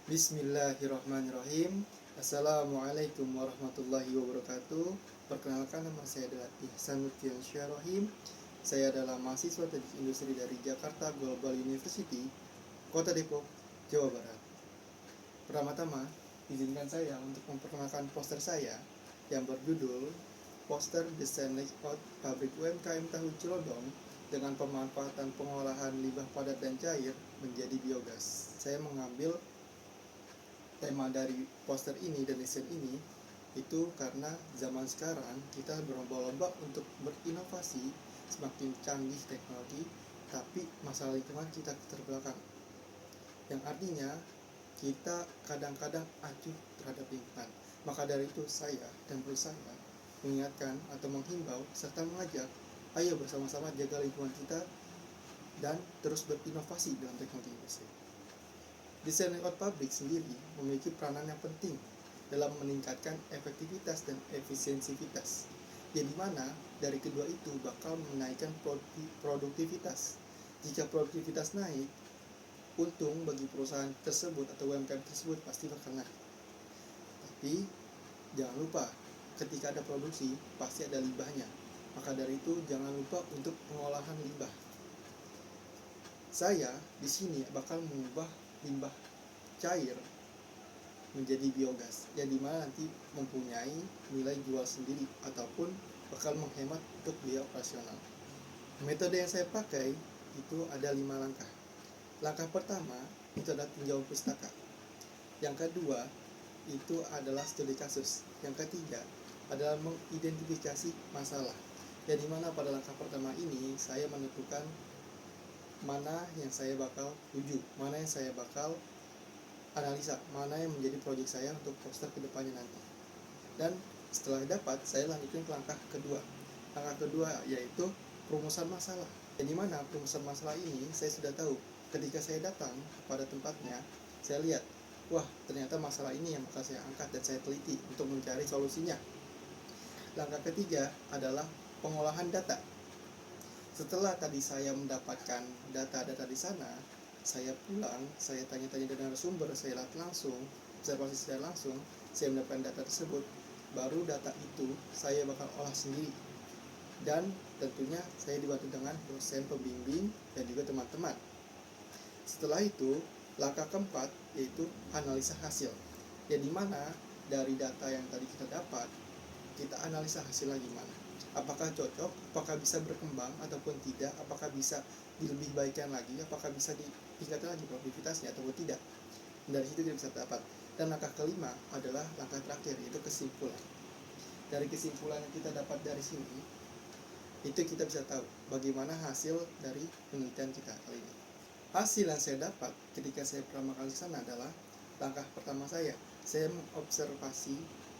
Bismillahirrahmanirrahim. Assalamualaikum warahmatullahi wabarakatuh. Perkenalkan, nama saya adalah Ihsanuddin Syarahim. Saya adalah mahasiswa teknik industri dari Jakarta Global University, Kota Depok, Jawa Barat. Pertama-tama, izinkan saya untuk memperkenalkan poster saya yang berjudul Poster Desain Layout Pabrik UMKM Tahu Cilodong dengan pemanfaatan pengolahan limbah padat dan cair menjadi biogas. Saya mengambil tema dari poster ini dan desain ini itu karena zaman sekarang kita berlomba-lomba untuk berinovasi, semakin canggih teknologi, tapi masalah lingkungan kita terbelakang. Yang artinya kita kadang-kadang acuh terhadap lingkungan. Maka dari itu saya dan perusahaan mengingatkan atau menghimbau serta mengajak, ayo bersama-sama jaga lingkungan kita dan terus berinovasi dalam teknologi industri. Desain layout pabrik sendiri memiliki peranan yang penting dalam meningkatkan efektivitas dan efisiensivitas, yang dimana dari kedua itu bakal menaikkan produktivitas. Jika produktivitas naik, untung bagi perusahaan tersebut atau UMKM tersebut pasti bakal naik. Tapi jangan lupa, ketika ada produksi pasti ada limbahnya. Maka dari itu jangan lupa untuk pengolahan limbah. Saya di sini bakal mengubah limbah cair menjadi biogas, yang dimana nanti mempunyai nilai jual sendiri ataupun bakal menghemat untuk biaya operasional. Metode yang saya pakai itu ada 5 langkah. Langkah pertama itu adalah tinjauan pustaka. Yang kedua itu adalah studi kasus. Yang ketiga adalah mengidentifikasi masalah. Yang dimana pada langkah pertama ini saya menentukan mana yang saya bakal tuju, mana yang saya bakal analisa, mana yang menjadi proyek saya untuk poster kedepannya nanti. Dan setelah dapat, saya lanjutkan ke langkah kedua. Langkah kedua yaitu perumusan masalah. Yang dimana perumusan masalah ini saya sudah tahu. Ketika saya datang pada tempatnya, saya lihat, wah ternyata masalah ini yang bakal saya angkat dan saya teliti untuk mencari solusinya. Langkah ketiga adalah pengolahan data. Setelah tadi saya mendapatkan data-data di sana, saya pulang, saya tanya-tanya dengan narasumber, saya lihat langsung, observasi secara langsung, saya mendapatkan data tersebut. Baru data itu saya bakal olah sendiri. Dan tentunya saya dibantu dengan dosen pembimbing dan juga teman-teman. Setelah itu, langkah keempat yaitu analisa hasil. Yang dimana dari data yang tadi kita dapat, kita analisa hasilnya gimana. Apakah cocok, apakah bisa berkembang ataupun tidak, apakah bisa dilebih baikkan lagi, apakah bisa ditingkatkan lagi produktivitasnya ataupun tidak. Dari situ kita bisa dapat. Dan langkah kelima adalah langkah terakhir, yaitu kesimpulan. Dari kesimpulan yang kita dapat dari sini, itu kita bisa tahu bagaimana hasil dari penelitian kita kali ini. Hasil yang saya dapat ketika saya pertama kali ke sana adalah langkah pertama saya mengobservasi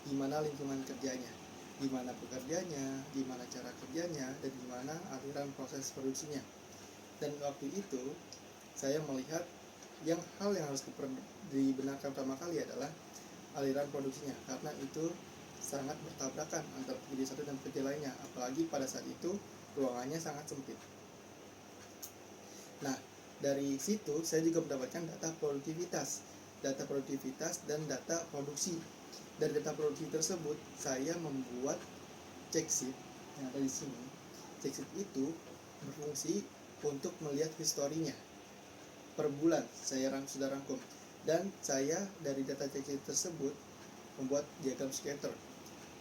di mana lingkungan kerjanya, di mana pekerjanya, di mana cara kerjanya, dan di mana aliran proses produksinya. Dan waktu itu saya melihat hal yang harus dibenarkan pertama kali adalah aliran produksinya, karena itu sangat bertabrakan antara pekerja satu dan pekerja lainnya, apalagi pada saat itu ruangannya sangat sempit. Nah, dari situ saya juga mendapatkan data produktivitas dan data produksi. Dari data produksi tersebut, saya membuat check sheet yang ada di sini. Check sheet itu berfungsi untuk melihat historinya. Per bulan saya sudah rangkum. Dan saya dari data check sheet tersebut membuat diagram scatter,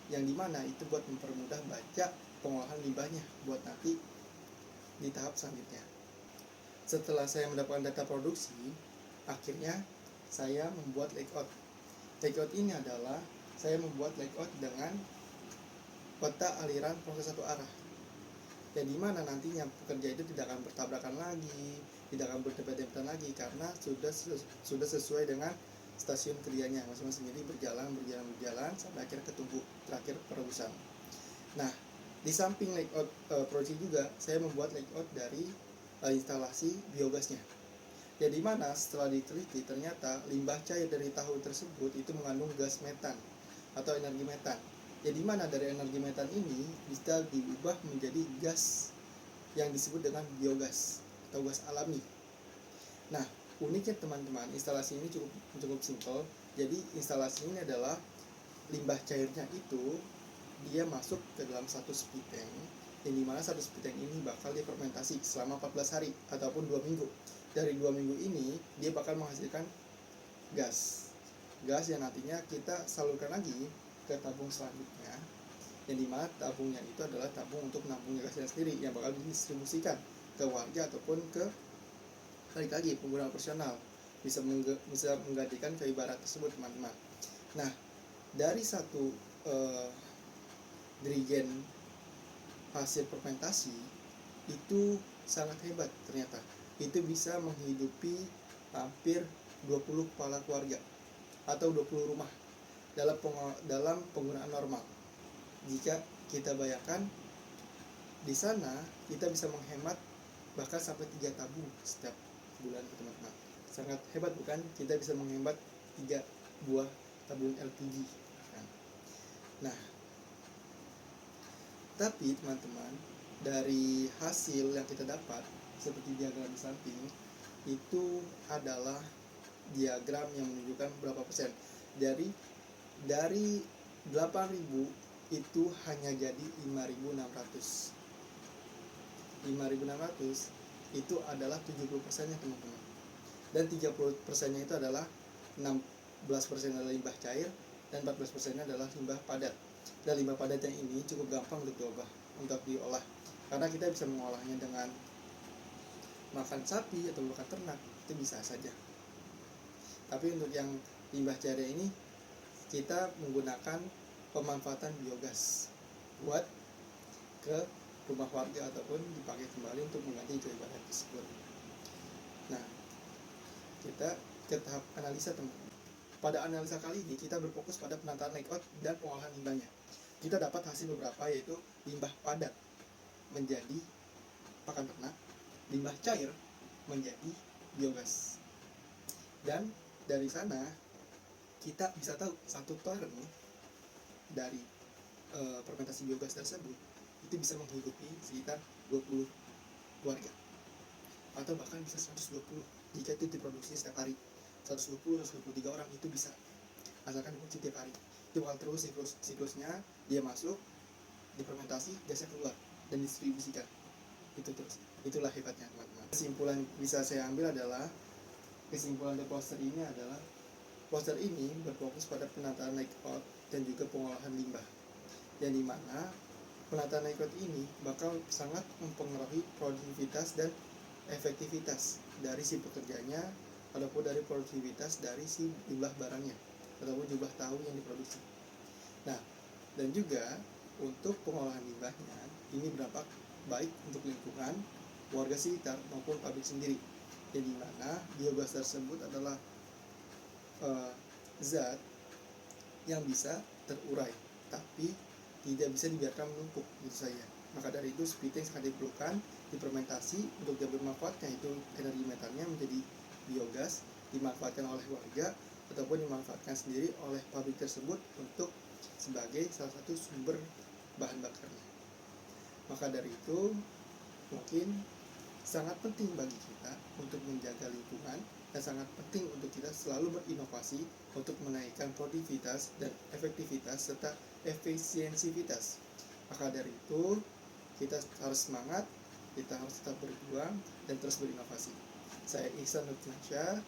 yang dimana itu buat mempermudah baca pengolahan limbahnya buat nanti di tahap selanjutnya. Setelah saya mendapatkan data produksi, akhirnya saya membuat layout. Layout ini adalah saya membuat layout dengan peta aliran proses satu arah, yang dimana nantinya pekerja itu tidak akan bertabrakan lagi, tidak akan berdempet-dempetan lagi, karena sudah sesuai dengan stasiun kerjanya masing-masing. Jadi berjalan sampai akhirnya ketemu terakhir perusahaan. Nah, di samping layout produksi juga saya membuat layout dari instalasi biogasnya. Jadi mana setelah diteliti ternyata limbah cair dari tahu tersebut itu mengandung gas metan atau energi metan. Jadi mana dari energi metan ini bisa diubah menjadi gas yang disebut dengan biogas atau gas alami. Nah, Uniknya teman-teman, instalasi ini cukup cukup simpel. Jadi instalasi ini adalah limbah cairnya itu dia masuk ke dalam satu speed tank, yang dimana satu speed tank ini bakal difermentasi selama 14 hari ataupun 2 minggu. Dari 2 minggu ini dia bakal menghasilkan gas yang nantinya kita salurkan lagi ke tabung selanjutnya, yang dimana tabungnya itu adalah tabung untuk menampung gasnya sendiri yang bakal didistribusikan ke warga ataupun ke, balik lagi, pengguna operasional, bisa menggantikan kayu bara tersebut teman-teman. Nah, dari satu dirigen hasil fermentasi itu sangat hebat ternyata. Itu bisa menghidupi hampir 20 kepala keluarga atau 20 rumah dalam penggunaan normal. Jika kita bayangkan di sana kita bisa menghemat bahkan sampai 3 tabung setiap bulan teman-teman. Sangat hebat bukan? Kita bisa menghemat 3 buah tabung LPG kan? Nah, tapi teman-teman, dari hasil yang kita dapat seperti diagram di samping itu adalah diagram yang menunjukkan berapa persen. Dari 8.000 itu hanya jadi 5.600. 5.600 itu adalah 70%-nya teman-teman. Dan 30%-nya itu adalah 16% adalah limbah cair dan 14%-nya adalah limbah padat. Dan limbah padat yang ini cukup gampang untuk diolah karena kita bisa mengolahnya dengan makan sapi atau makan ternak, itu bisa saja. Tapi untuk yang limbah cair ini kita menggunakan pemanfaatan biogas buat ke rumah warga ataupun dipakai kembali untuk mengganti kayu bara tersebut. Nah, kita ke tahap analisa teman-teman. Pada analisa kali ini kita berfokus pada penataan layout dan pengolahan limbahnya. Kita dapat hasil beberapa, yaitu limbah padat menjadi pakan ternak, limbah cair menjadi biogas. Dan dari sana kita bisa tahu satu ton dari fermentasi biogas tersebut itu bisa menghidupi sekitar 20 keluarga atau bahkan bisa 120 jika itu diproduksi setiap hari. 120 123 orang itu bisa, asalkan diproduksi tiap hari. Itu bakal terus siklusnya, dia masuk, difermentasi, gasnya keluar dan distribusikan. Itu terus. Itulah hebatnya teman-teman. Kesimpulan bisa saya ambil adalah, kesimpulan dari poster ini berfokus pada penataan layout dan juga pengolahan limbah, yang dimana penataan layout ini bakal sangat mempengaruhi produktivitas dan efektivitas dari si pekerjanya ataupun dari produktivitas dari si jumlah barangnya ataupun jumlah tahu yang diproduksi. Nah, dan juga untuk pengolahan limbahnya ini berdampak baik untuk lingkungan, warga sekitar maupun pabrik sendiri, yang dimana biogas tersebut adalah zat yang bisa terurai tapi tidak bisa dibiarkan menumpuk gitu saja. Maka dari itu speed tank sangat diperlukan, difermentasi untuk dia bermanfaatnya, itu energi metannya menjadi biogas, dimanfaatkan oleh warga ataupun dimanfaatkan sendiri oleh pabrik tersebut untuk sebagai salah satu sumber bahan bakarnya. Maka dari itu mungkin sangat penting bagi kita untuk menjaga lingkungan dan sangat penting untuk kita selalu berinovasi untuk menaikkan produktivitas dan efektivitas serta efisiensivitas. Maka dari itu kita harus semangat, kita harus tetap berjuang dan terus berinovasi. Saya Ihsan Nurdiansyah.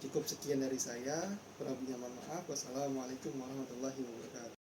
Cukup sekian dari saya. Kurang lebihnya mohon maaf. Wassalamualaikum warahmatullahi wabarakatuh.